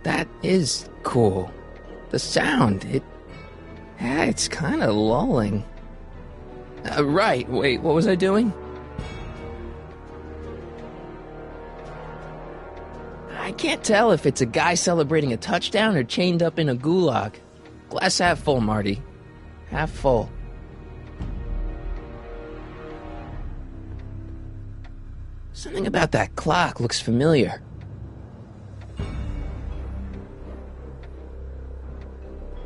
that is cool. The sound, it's kind of lulling. Right, wait, what was I doing? I can't tell if it's a guy celebrating a touchdown or chained up in a gulag. Glass half full, Marty. Half full. Something about that clock looks familiar.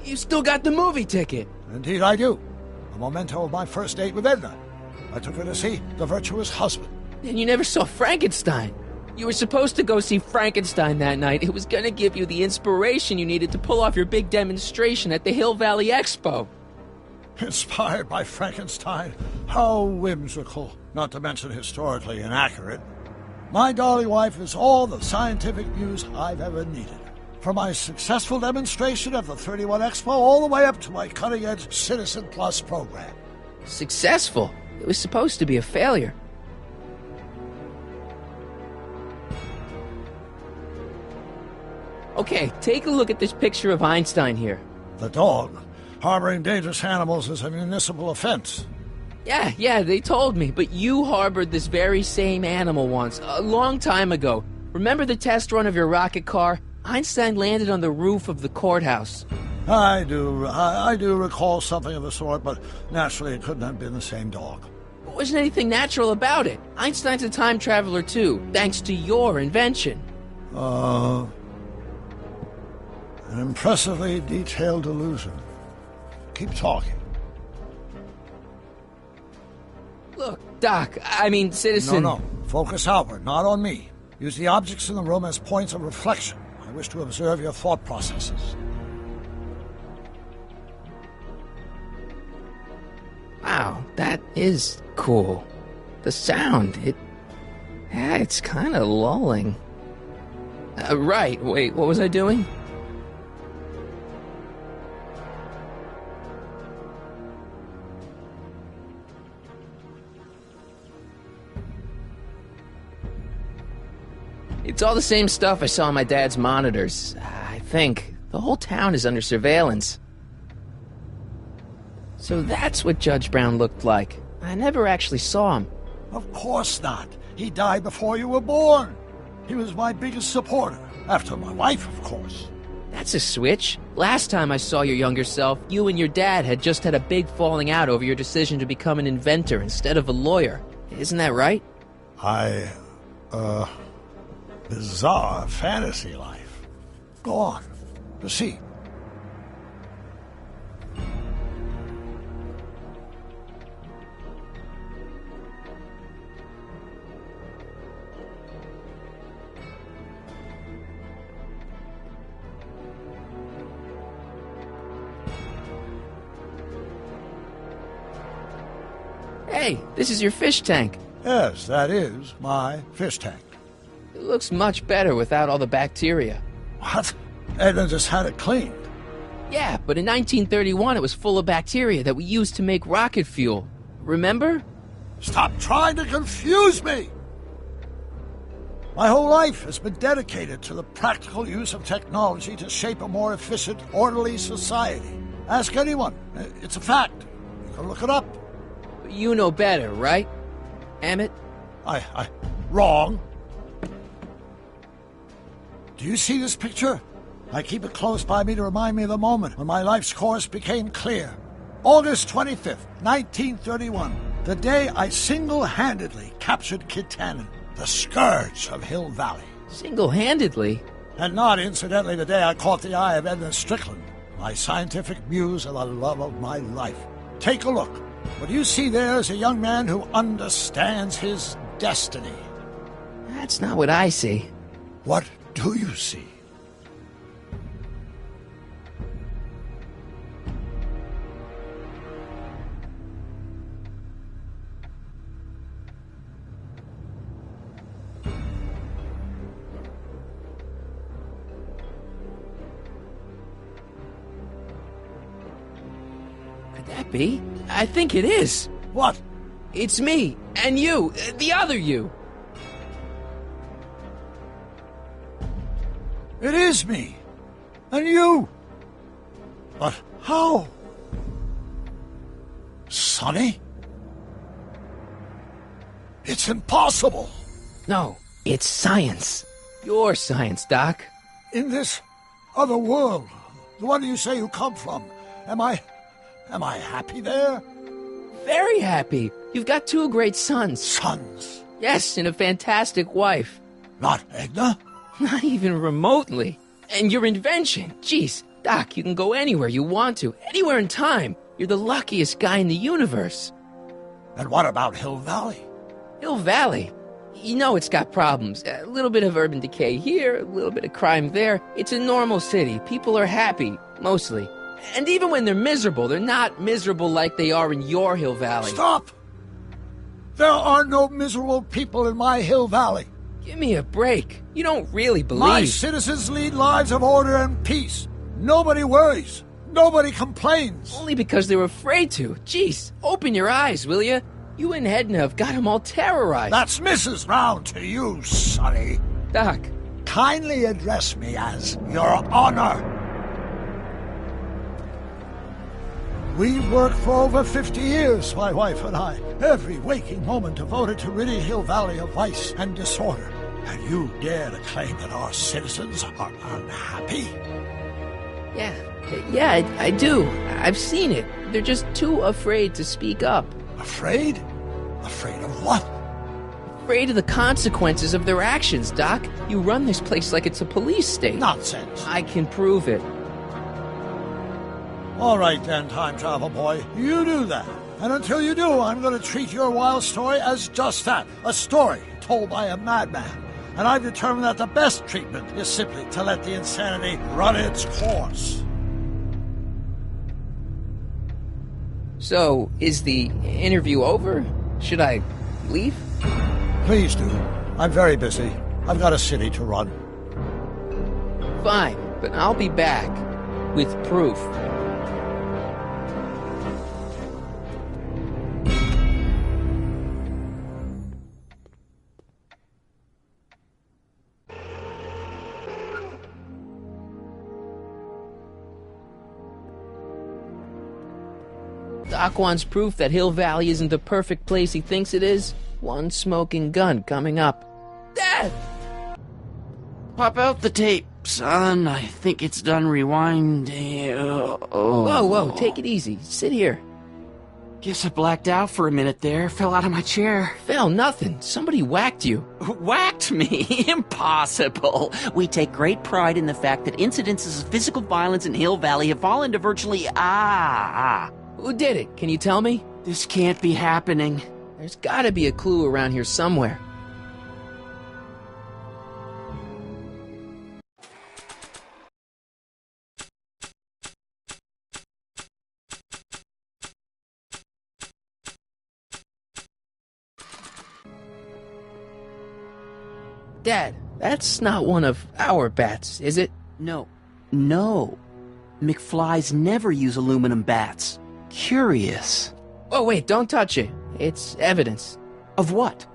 You still got the movie ticket? Indeed I do. A memento of my first date with Edna. I took her to see The Virtuous Husband. And you never saw Frankenstein. You were supposed to go see Frankenstein that night. It was gonna give you the inspiration you needed to pull off your big demonstration at the Hill Valley Expo. Inspired by Frankenstein? How whimsical. Not to mention historically inaccurate. My darling wife is all the scientific muse I've ever needed. From my successful demonstration at the 31 Expo all the way up to my cutting-edge Citizen Plus program. Successful? It was supposed to be a failure. Okay, take a look at this picture of Einstein here. The dog. Harboring dangerous animals is a municipal offense. Yeah, they told me, but you harbored this very same animal once, a long time ago. Remember the test run of your rocket car? Einstein landed on the roof of the courthouse. I do recall something of the sort, but naturally it couldn't have been the same dog. There wasn't anything natural about it. Einstein's a time traveler too, thanks to your invention. An impressively detailed illusion. Keep talking. Look, citizen... No. Focus outward, not on me. Use the objects in the room as points of reflection. I wish to observe your thought processes. Wow, that is cool. The sound, it's kind of lulling. Right, wait, what was I doing? It's all the same stuff I saw on my dad's monitors. I think. The whole town is under surveillance. So that's what Judge Brown looked like. I never actually saw him. Of course not. He died before you were born. He was my biggest supporter. After my wife, of course. That's a switch. Last time I saw your younger self, you and your dad had just had a big falling out over your decision to become an inventor instead of a lawyer. Isn't that right? Bizarre fantasy life. Go on. Proceed. Hey, this is your fish tank. Yes, that is my fish tank. It looks much better without all the bacteria. What? Edna just had it cleaned. Yeah, but in 1931 it was full of bacteria that we used to make rocket fuel. Remember? Stop trying to confuse me! My whole life has been dedicated to the practical use of technology to shape a more efficient, orderly society. Ask anyone. It's a fact. You can look it up. You know better, right, Emmett? Wrong. Do you see this picture? I keep it close by me to remind me of the moment when my life's course became clear. August 25th, 1931, the day I single-handedly captured Kit Tannen, the scourge of Hill Valley. Single-handedly? And not, incidentally, the day I caught the eye of Edna Strickland, my scientific muse and the love of my life. Take a look. What you see there is a young man who understands his destiny. That's not what I see. What do you see? Could that be? I think it is. What? It's me, and you, the other you. It is me. And you? But how? Sonny? It's impossible. No, it's science. Your science, Doc. In this other world, the one you say you come from, am I happy there? Very happy. You've got 2 great sons. Sons? Yes, and a fantastic wife. Not Edna? Not even remotely. And your invention. Jeez, Doc, you can go anywhere you want to. Anywhere in time. You're the luckiest guy in the universe. And what about Hill Valley? Hill Valley? You know it's got problems. A little bit of urban decay here, a little bit of crime there. It's a normal city. People are happy, mostly. And even when they're miserable, they're not miserable like they are in your Hill Valley. Stop! There are no miserable people in my Hill Valley. Give me a break. You don't really believe... My citizens lead lives of order and peace. Nobody worries. Nobody complains. Only because they're afraid to. Jeez, open your eyes, will you? You and Edna have got them all terrorized. That's Mrs. Round to you, Sonny. Doc. Kindly address me as Your Honor. We worked for over 50 years, my wife and I. Every waking moment devoted to ridding Hill Valley of vice and disorder. And you dare to claim that our citizens are unhappy? Yeah, I do. I've seen it. They're just too afraid to speak up. Afraid? Afraid of what? Afraid of the consequences of their actions, Doc. You run this place like it's a police state. Nonsense. I can prove it. All right then, time travel boy. You do that. And until you do, I'm going to treat your wild story as just that. A story told by a madman. And I've determined that the best treatment is simply to let the insanity run its course. So, is the interview over? Should I leave? Please do. I'm very busy. I've got a city to run. Fine, but I'll be back with proof. Doc wants proof that Hill Valley isn't the perfect place he thinks it is. One smoking gun coming up. Dad! Pop out the tape, son. I think it's done rewinding. Whoa, take it easy. Sit here. Guess I blacked out for a minute there. Fell out of my chair. Fell nothing. Somebody whacked you. Whacked me? Impossible. We take great pride in the fact that incidences of physical violence in Hill Valley have fallen to virtually... Who did it? Can you tell me? This can't be happening. There's gotta be a clue around here somewhere. Dad, that's not one of our bats, is it? No. McFlys never use aluminum bats. Curious. Oh, wait, don't touch it. It's evidence. Of what?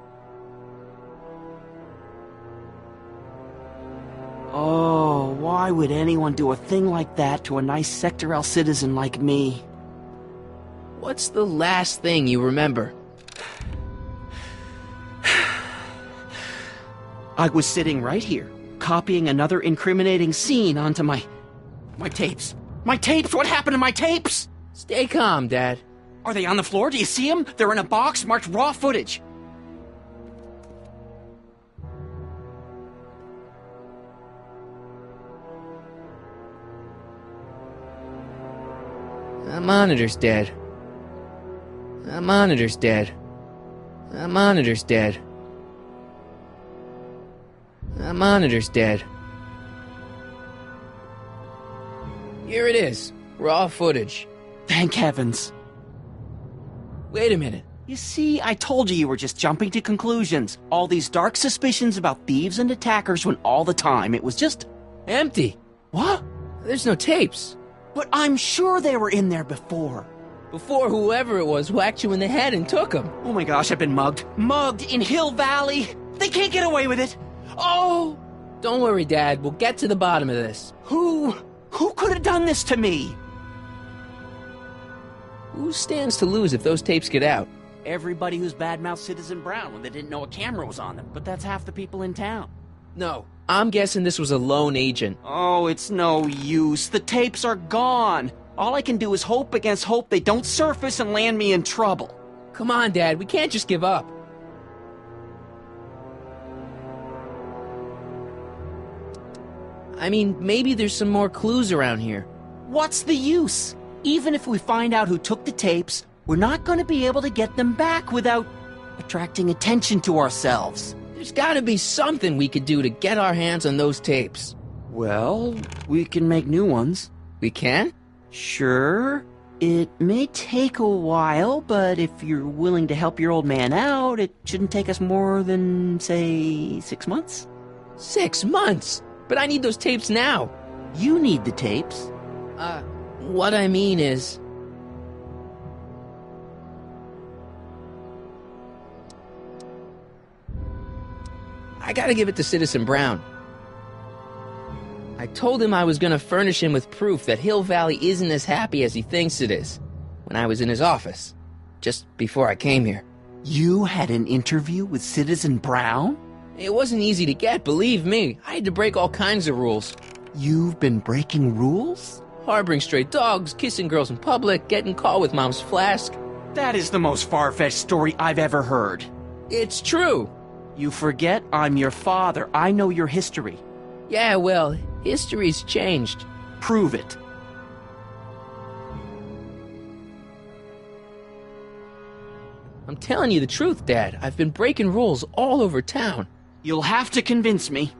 Oh, why would anyone do a thing like that to a nice Sector L citizen like me? What's the last thing you remember? I was sitting right here, copying another incriminating scene onto my tapes. My tapes! What happened to my tapes? Stay calm, Dad. Are they on the floor? Do you see them? They're in a box marked raw footage. The monitor's dead. The monitor's dead. The monitor's dead. The monitor's dead. Here it is. Raw footage. Thank heavens. Wait a minute. You see, I told you were just jumping to conclusions. All these dark suspicions about thieves and attackers when all the time it was just... empty. What? There's no tapes. But I'm sure they were in there before. Before whoever it was whacked you in the head and took them. Oh my gosh, I've been mugged. Mugged in Hill Valley. They can't get away with it. Oh! Don't worry, Dad. We'll get to the bottom of this. Who Who could have done this to me? Who stands to lose if those tapes get out? Everybody who's badmouthed Citizen Brown when they didn't know a camera was on them, but that's half the people in town. No, I'm guessing this was a lone agent. Oh, it's no use. The tapes are gone. All I can do is hope against hope they don't surface and land me in trouble. Come on, Dad, we can't just give up. I mean, maybe there's some more clues around here. What's the use? Even if we find out who took the tapes, we're not going to be able to get them back without attracting attention to ourselves. There's gotta be something we could do to get our hands on those tapes. Well, we can make new ones. We can? Sure. It may take a while, but if you're willing to help your old man out, it shouldn't take us more than, say, 6 months. 6 months? But I need those tapes now. You need the tapes. What I mean is... I gotta give it to Citizen Brown. I told him I was gonna furnish him with proof that Hill Valley isn't as happy as he thinks it is when I was in his office, just before I came here. You had an interview with Citizen Brown? It wasn't easy to get, believe me. I had to break all kinds of rules. You've been breaking rules? Harboring stray dogs, kissing girls in public, getting caught with Mom's flask. That is the most far-fetched story I've ever heard. It's true. You forget I'm your father. I know your history. Yeah, well, history's changed. Prove it. I'm telling you the truth, Dad. I've been breaking rules all over town. You'll have to convince me.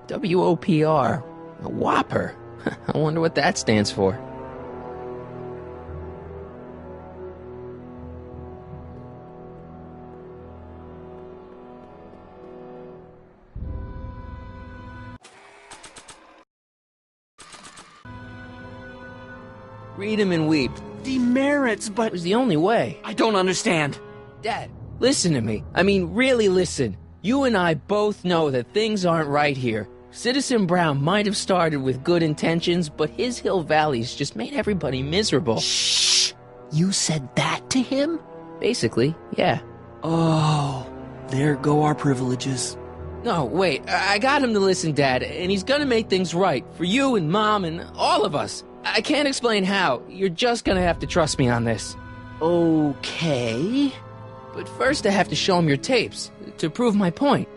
WOPR. A Whopper. I wonder what that stands for. Read 'em and weep. Demerits, but... It was the only way. I don't understand. Dad, listen to me. I mean, really listen. You and I both know that things aren't right here. Citizen Brown might have started with good intentions, but his Hill Valley's just made everybody miserable. Shh! You said that to him? Basically, yeah. Oh, there go our privileges. No, wait, I got him to listen, Dad, and he's gonna make things right for you and Mom and all of us. I can't explain how. You're just gonna have to trust me on this. Okay. But first I have to show him your tapes, to prove my point.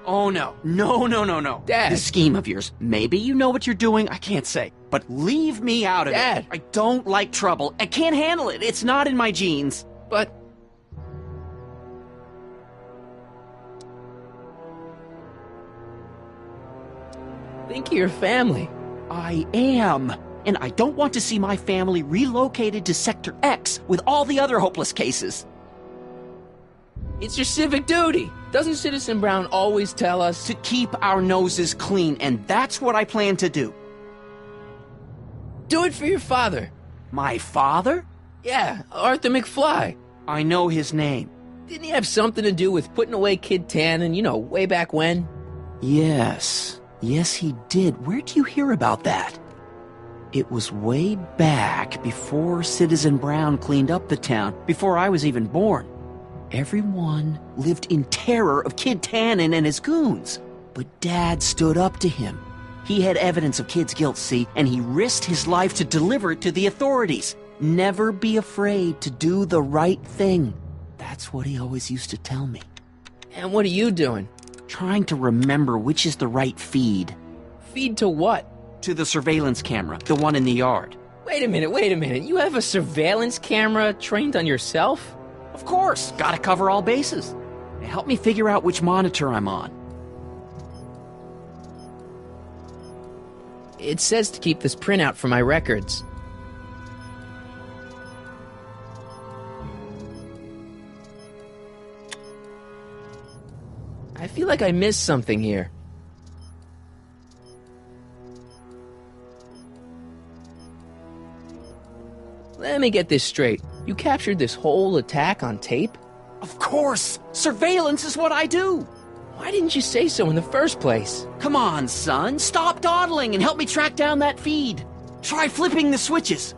Oh, no. No. Dad. This scheme of yours, maybe you know what you're doing, I can't say. But leave me out of Dad. it. I don't like trouble. I can't handle it. It's not in my genes. But... think of your family. I am. And I don't want to see my family relocated to Sector X with all the other hopeless cases. It's your civic duty. Doesn't Citizen Brown always tell us To keep our noses clean, and that's what I plan to do. do it for your father? My father? Yeah, Arthur McFly. I know his name. Didn't he have something to do with putting away Kid Tannen, way back when? Yes. Yes, he did. Where'd you hear about that? It was way back before Citizen Brown cleaned up the town, before I was even born. Everyone lived in terror of Kid Tannen and his goons. But Dad stood up to him. He had evidence of Kid's guilt, see, and he risked his life to deliver it to the authorities. Never be afraid to do the right thing. That's what he always used to tell me. And what are you doing? Trying to remember which is the right feed. Feed to what? To the surveillance camera, the one in the yard. Wait a minute. You have a surveillance camera trained on yourself? Of course, gotta cover all bases. Help me figure out which monitor I'm on. It says to keep this printout for my records. I feel like I missed something here. Let me get this straight. You captured this whole attack on tape? Of course! Surveillance is what I do! Why didn't you say so in the first place? Come on, son. Stop dawdling and help me track down that feed. Try flipping the switches.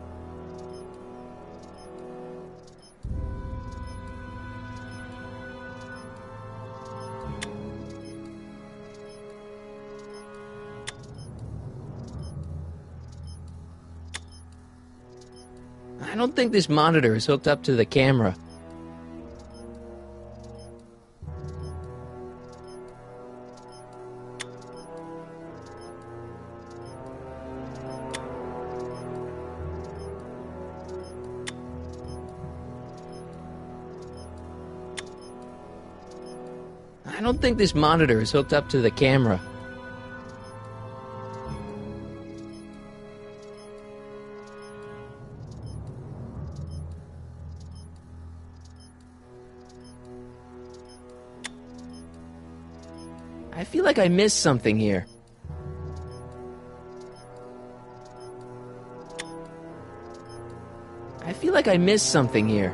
I don't think this monitor is hooked up to the camera. I don't think this monitor is hooked up to the camera. I feel like I missed something here. I feel like I missed something here.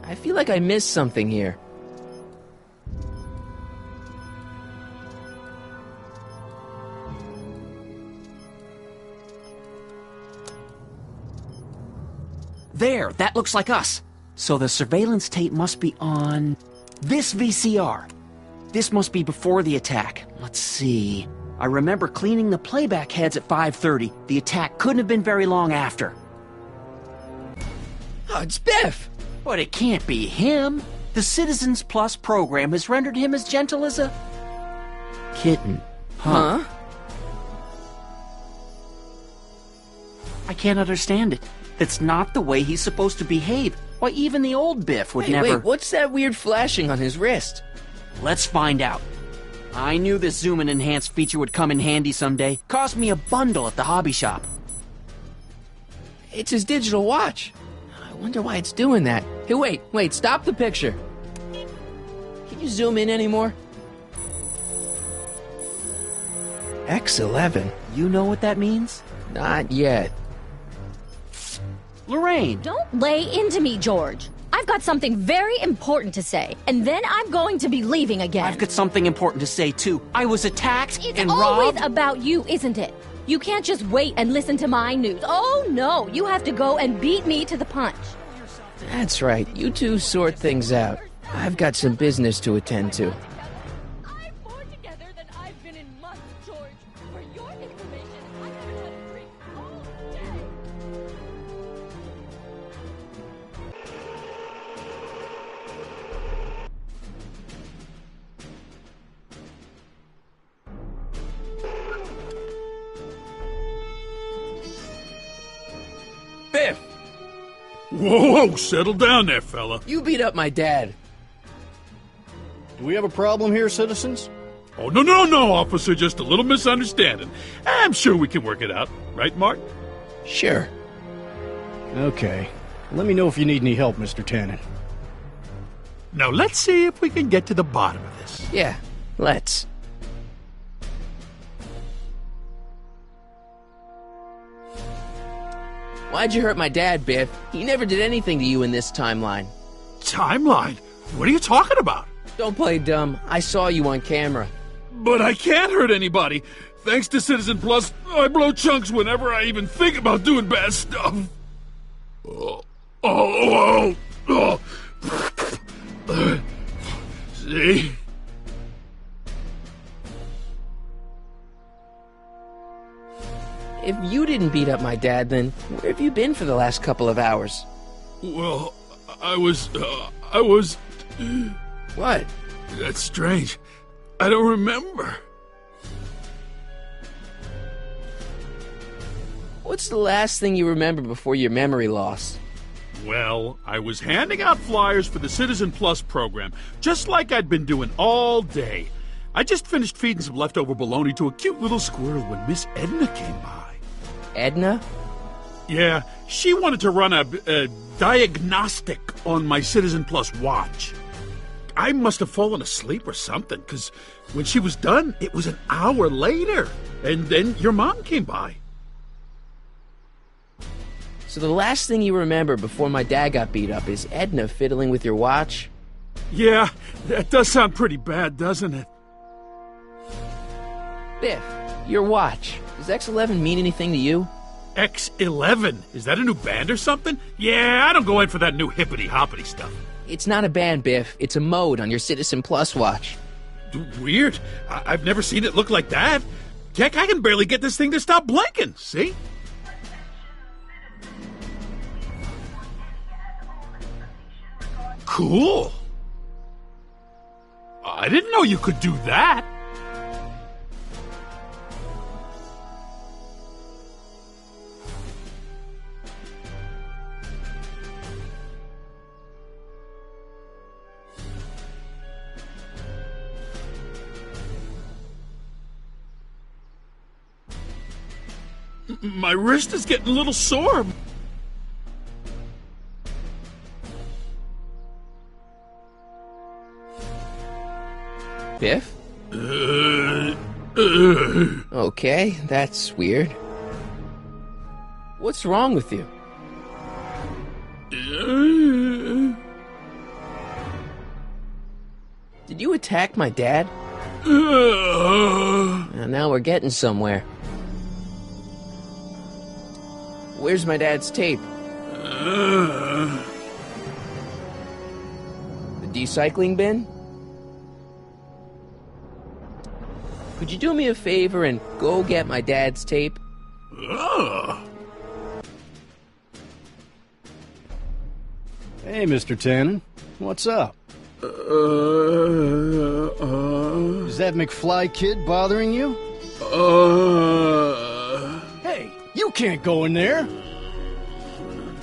I feel like I missed something here. There, that looks like us. So the surveillance tape must be on this VCR. This must be before the attack. Let's see. I remember cleaning the playback heads at 5:30. The attack couldn't have been very long after. Oh, it's Biff! But it can't be him. The Citizens Plus program has rendered him as gentle as a kitten. Huh? I can't understand it. That's not the way he's supposed to behave. Why, even the old Biff would never... Wait, what's that weird flashing on his wrist? Let's find out. I knew this zoom and enhance feature would come in handy someday. Cost me a bundle at the hobby shop. It's his digital watch. I wonder why it's doing that. Hey, wait, stop the picture. Can you zoom in anymore? X11? You know what that means? Not yet. Lorraine! Don't lay into me, George. I've got something very important to say, and then I'm going to be leaving again. I've got something important to say, too. I was attacked and It's always robbed. about you, isn't it? You can't just wait and listen to my news. Oh, no. You have to go and beat me to the punch. That's right. You two sort things out. I've got some business to attend to. I'm more together than I've been in months, George. For your information, I haven't had a drink all day. Biff! Whoa, settle down there, fella. You beat up my dad. Do we have a problem here, citizens? Oh, no, officer, just a little misunderstanding. I'm sure we can work it out. Right, Mark? Sure. Okay. Let me know if you need any help, Mr. Tannen. Now, let's see if we can get to the bottom of this. Yeah, let's. Why'd you hurt my dad, Biff? He never did anything to you in this timeline. Timeline? What are you talking about? Don't play dumb. I saw you on camera. But I can't hurt anybody. Thanks to Citizen Plus, I blow chunks whenever I even think about doing bad stuff. See? If you didn't beat up my dad, then where have you been for the last couple of hours? Well, I was... What? That's strange. I don't remember. What's the last thing you remember before your memory loss? Well, I was handing out flyers for the Citizen Plus program, just like I'd been doing all day. I just finished feeding some leftover bologna to a cute little squirrel when Miss Edna came by. Edna? Yeah, she wanted to run a diagnostic on my Citizen Plus watch. I must have fallen asleep or something, because when she was done, it was an hour later. And then your mom came by. So the last thing you remember before my dad got beat up is Edna fiddling with your watch? Yeah, that does sound pretty bad, doesn't it? Biff, your watch. Does X11 mean anything to you? X11? Is that a new band or something? Yeah, I don't go in for that new hippity-hoppity stuff. It's not a band, Biff. It's a mode on your Citizen Plus watch. Weird. I've never seen it look like that. Heck, I can barely get this thing to stop blinking, see? Cool. I didn't know you could do that. My wrist is getting a little sore. Biff? Okay, that's weird. What's wrong with you? Did you attack my dad? Now we're getting somewhere. Where's my dad's tape? The recycling bin? Could you do me a favor and go get my dad's tape? Hey, Mr. Tannen. What's up? Is that McFly kid bothering you? Hey, you can't go in there!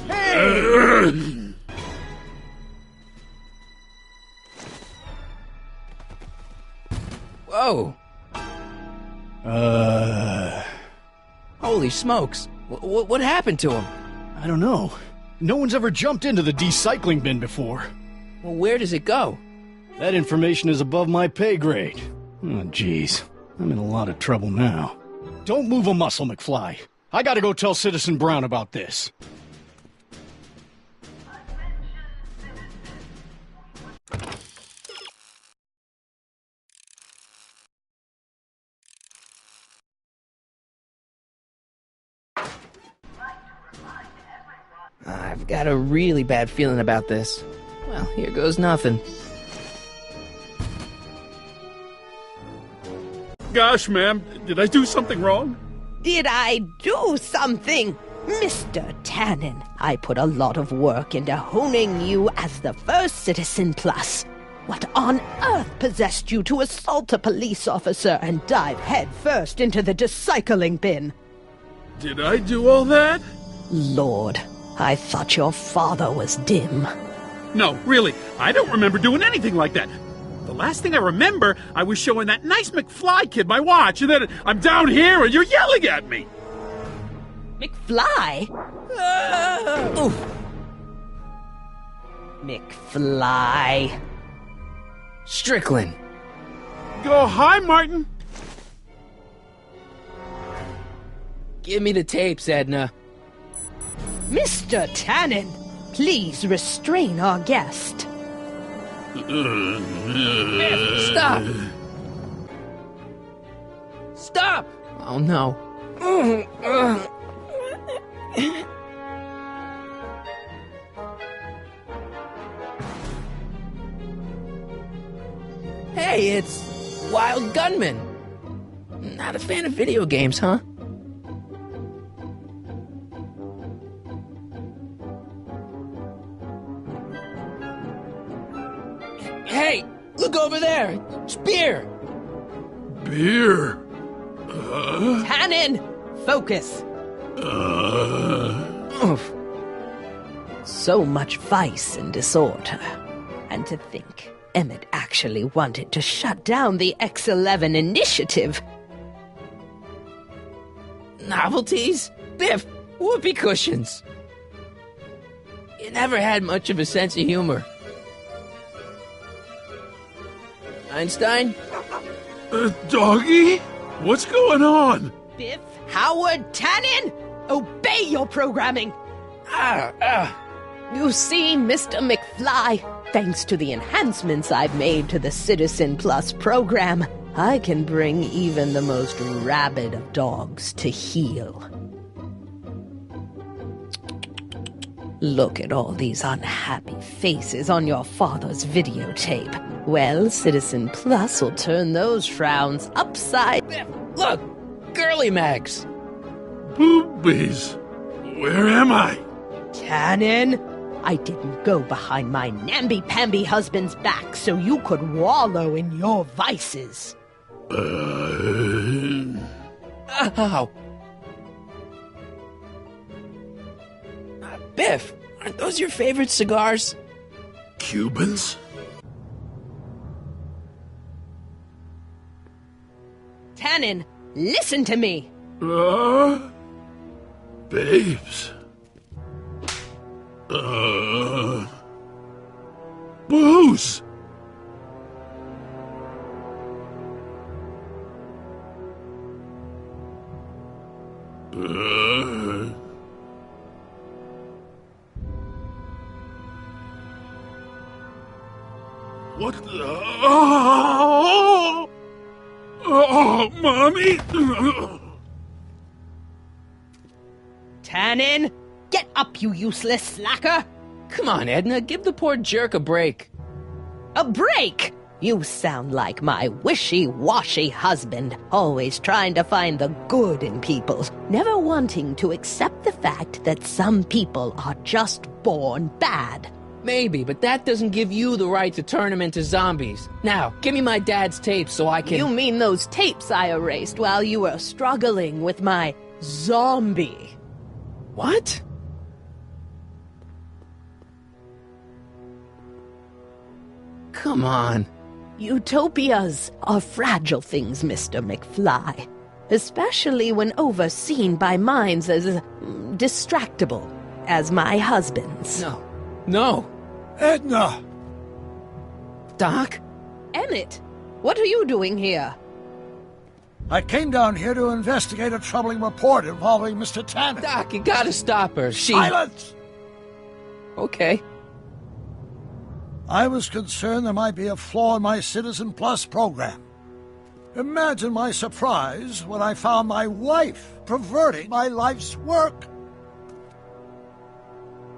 Hey! Whoa! Holy smokes! What happened to him? I don't know. No one's ever jumped into the recycling bin before. Well, where does it go? That information is above my pay grade. Oh, jeez. I'm in a lot of trouble now. Don't move a muscle, McFly. I gotta go tell Citizen Brown about this. I've got a really bad feeling about this. Well, here goes nothing. Gosh, ma'am, did I do something wrong? Did I do something? Mr. Tannen, I put a lot of work into honing you as the first Citizen Plus. What on earth possessed you to assault a police officer and dive headfirst into the recycling bin? Did I do all that? Lord, I thought your father was dim. No, really, I don't remember doing anything like that. The last thing I remember, I was showing that nice McFly kid my watch, and then I'm down here and you're yelling at me. McFly? Oof. McFly. Strickland. Oh, hi, Martin. Give me the tapes, Edna. Mr. Tannen, please restrain our guest. Stop! Stop! Oh no. Hey, it's Wild Gunman. Not a fan of video games, huh? Hey, look over there! It's beer! Beer? Tannen, focus! Oof. So much vice and disorder. And to think, Emmett actually wanted to shut down the X11 initiative. Novelties? Biff, whoopee cushions. You never had much of a sense of humor. Einstein? Doggy? What's going on? Biff Howard Tannen, obey your programming! You see, Mr. McFly, thanks to the enhancements I've made to the Citizen Plus program, I can bring even the most rabid of dogs to heel. Look at all these unhappy faces on your father's videotape. Well, Citizen Plus will turn those frowns upside... Look! Girly Mags! Boobies! Where am I? Tannen, I didn't go behind my namby-pamby husband's back so you could wallow in your vices. Ow! Biff, aren't those your favorite cigars? Cubans? Tannen, listen to me! Babes. Booze! What the... Oh, Mommy! Tannen, get up, you useless slacker! Come on, Edna, give the poor jerk a break. A break? You sound like my wishy-washy husband, always trying to find the good in people, never wanting to accept the fact that some people are just born bad. Maybe, but that doesn't give you the right to turn them into zombies. Now, give me my dad's tapes so I can... You mean those tapes I erased while you were struggling with my zombie? What? Come on. Utopias are fragile things, Mr. McFly. Especially when overseen by minds as distractible as my husband's. No. No. Edna! Doc? Emmett, what are you doing here? I came down here to investigate a troubling report involving Mr. Tannen. Doc, you gotta stop her. She... Silence! Okay. I was concerned there might be a flaw in my Citizen Plus program. Imagine my surprise when I found my wife perverting my life's work.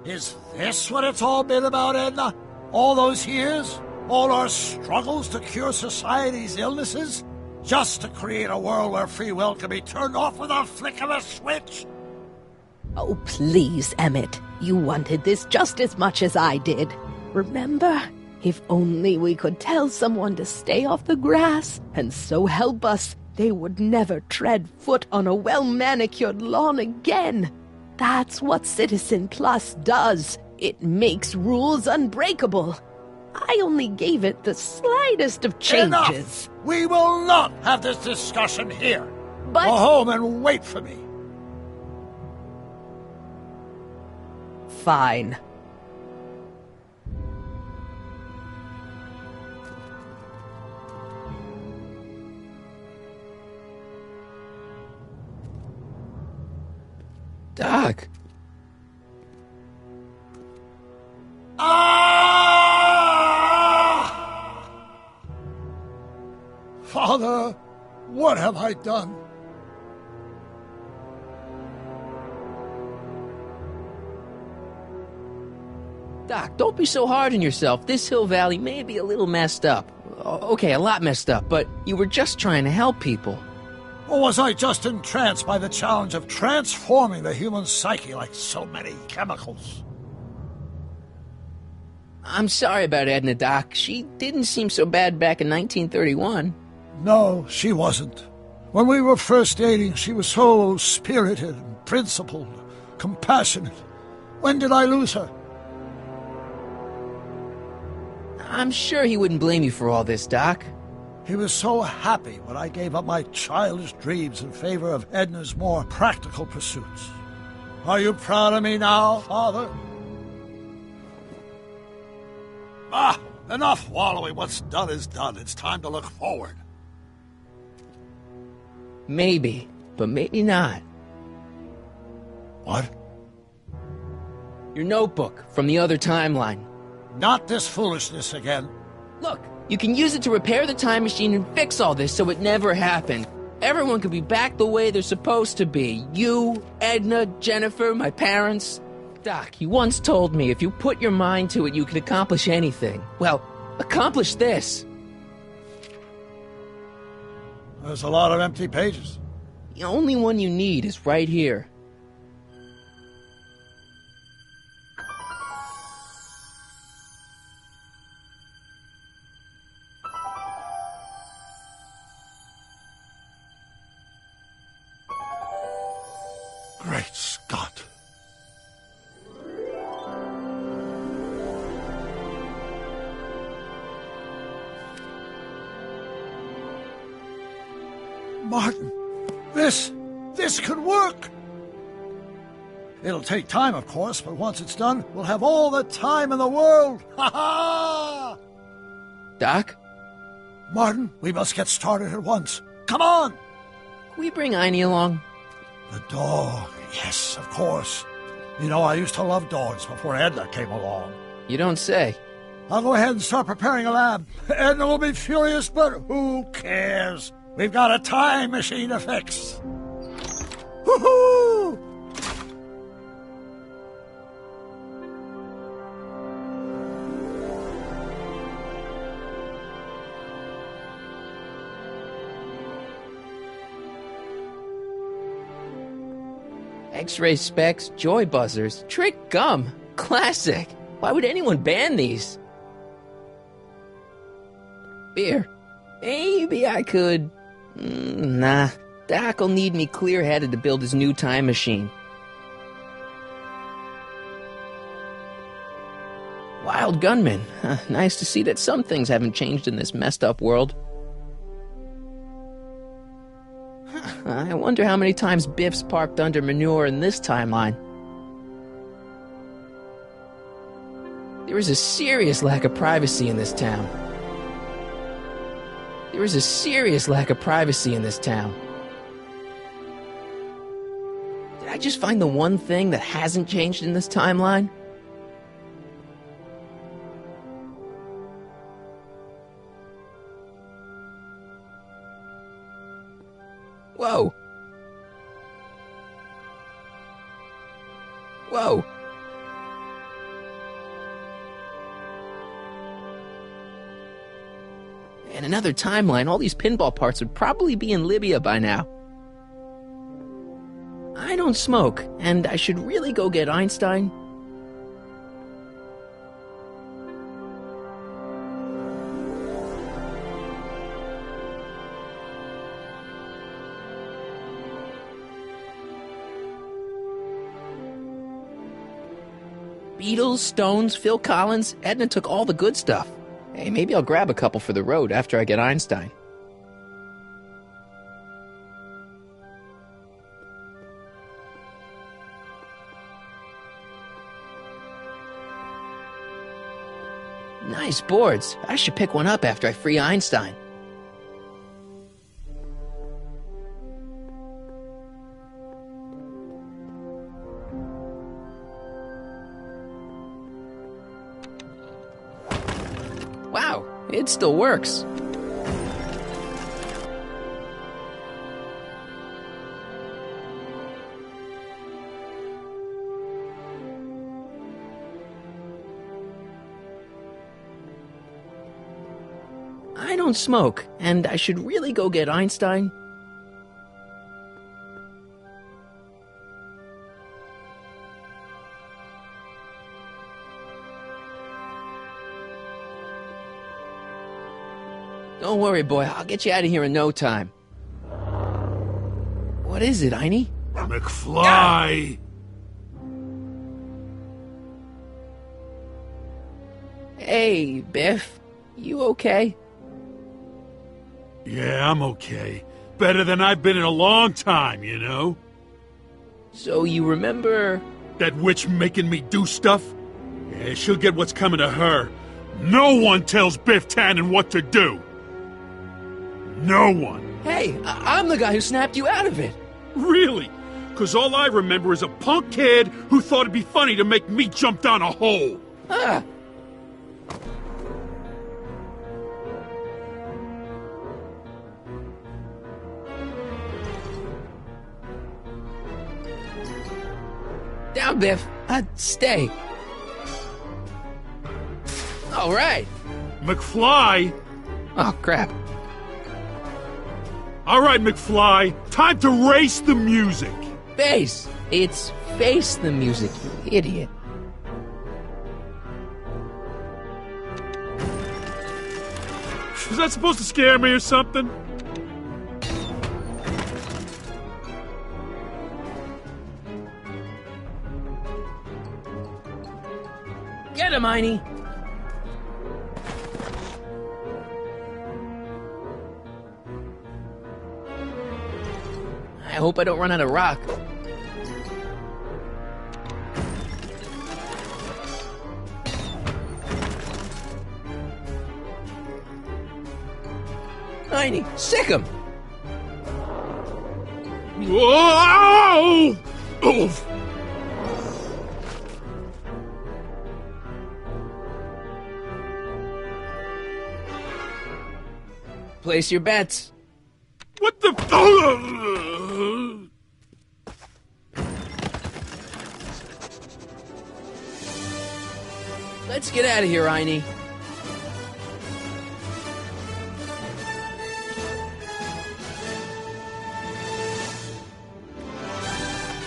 Is this what it's all been about, Edna? All those years? All our struggles to cure society's illnesses? Just to create a world where free will can be turned off with a flick of a switch? Oh, please, Emmett. You wanted this just as much as I did. Remember? If only we could tell someone to stay off the grass, and so help us, they would never tread foot on a well-manicured lawn again. That's what Citizen Plus does. It makes rules unbreakable. I only gave it the slightest of changes. Enough! We will not have this discussion here. But... Go home and wait for me. Fine. Doc. Father, what have I done? Doc, don't be so hard on yourself. This Hill Valley may be a little messed up. Okay, a lot messed up, but you were just trying to help people. Or was I just entranced by the challenge of transforming the human psyche like so many chemicals? I'm sorry about Edna, Doc. She didn't seem so bad back in 1931. No, she wasn't. When we were first dating, she was so spirited and principled, compassionate. When did I lose her? I'm sure he wouldn't blame you for all this, Doc. He was so happy when I gave up my childish dreams in favor of Edna's more practical pursuits. Are you proud of me now, Father? Enough wallowing. What's done is done. It's time to look forward. Maybe, but maybe not. What? Your notebook from the other timeline. Not this foolishness again. Look, you can use it to repair the time machine and fix all this so it never happened. Everyone could be back the way they're supposed to be. You, Edna, Jennifer, my parents. Doc, you once told me if you put your mind to it, you can accomplish anything. Well, accomplish this. There's a lot of empty pages. The only one you need is right here. Great Scott. Martin, this could work. It'll take time, of course, but once it's done, we'll have all the time in the world. Ha ha! Doc? Martin, we must get started at once. Come on! Can we bring Einie along? The dog. Yes, of course. You know, I used to love dogs before Edna came along. You don't say. I'll go ahead and start preparing a lab. Edna will be furious, but who cares? We've got a time machine to fix. Woohoo! X-ray specs, joy buzzers, trick gum. Classic. Why would anyone ban these? Beer. Maybe I could... Nah. Doc'll need me clear-headed to build his new time machine. Wild gunman. Nice to see that some things haven't changed in this messed-up world. I wonder how many times Biff's parked under manure in this timeline. There is a serious lack of privacy in this town. There is a serious lack of privacy in this town. Did I just find the one thing that hasn't changed in this timeline? Whoa. Whoa. In another timeline, all these pinball parts would probably be in Libya by now. I don't smoke, and I should really go get Einstein. Beatles, Stones, Phil Collins, Edna took all the good stuff. Hey, maybe I'll grab a couple for the road after I get Einstein. Nice boards. I should pick one up after I free Einstein. Wow, it still works. I don't smoke, and I should really go get Einstein. Don't worry, boy. I'll get you out of here in no time. What is it, Einie? McFly! Hey, Biff. You okay? Yeah, I'm okay. Better than I've been in a long time, you know? So you remember... That witch making me do stuff? Yeah, she'll get what's coming to her. No one tells Biff Tannen what to do! No one! Hey, I'm the guy who snapped you out of it! Really? Because all I remember is a punk kid who thought it'd be funny to make me jump down a hole. Ah. Down, Biff. Stay. All right. McFly? Oh, crap. All right, McFly. Time to race the music. Face. It's face the music, you idiot. Is that supposed to scare me or something? Get him, Heine. I hope I don't run out of rock. Heine, sick him! Whoa! Oof. Place your bets. What the? Let's get out of here, Heine.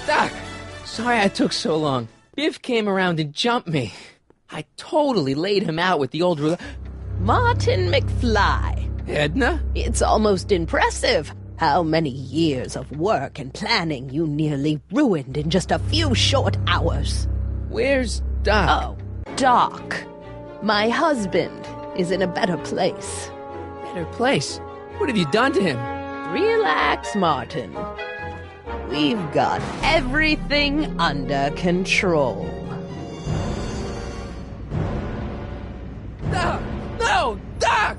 Doc, sorry I took so long. Biff came around and jumped me. I totally laid him out with the old ruler. Martin McFly. Edna? It's almost impressive how many years of work and planning you nearly ruined in just a few short hours. Where's Doc? Oh, Doc. My husband is in a better place. Better place? What have you done to him? Relax, Martin. We've got everything under control. Doc! No! Doc!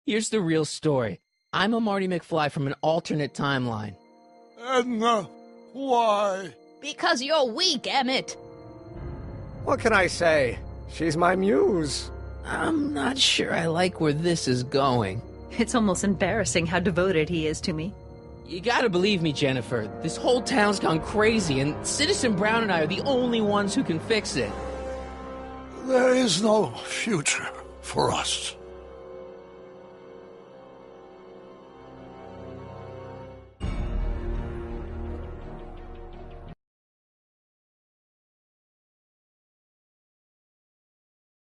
Here's the real story. I'm a Marty McFly from an alternate timeline. Edna, why? Because you're weak, Emmett. What can I say? She's my muse. I'm not sure I like where this is going. It's almost embarrassing how devoted he is to me. You gotta believe me, Jennifer. This whole town's gone crazy, and Citizen Brown and I are the only ones who can fix it. There is no future for us.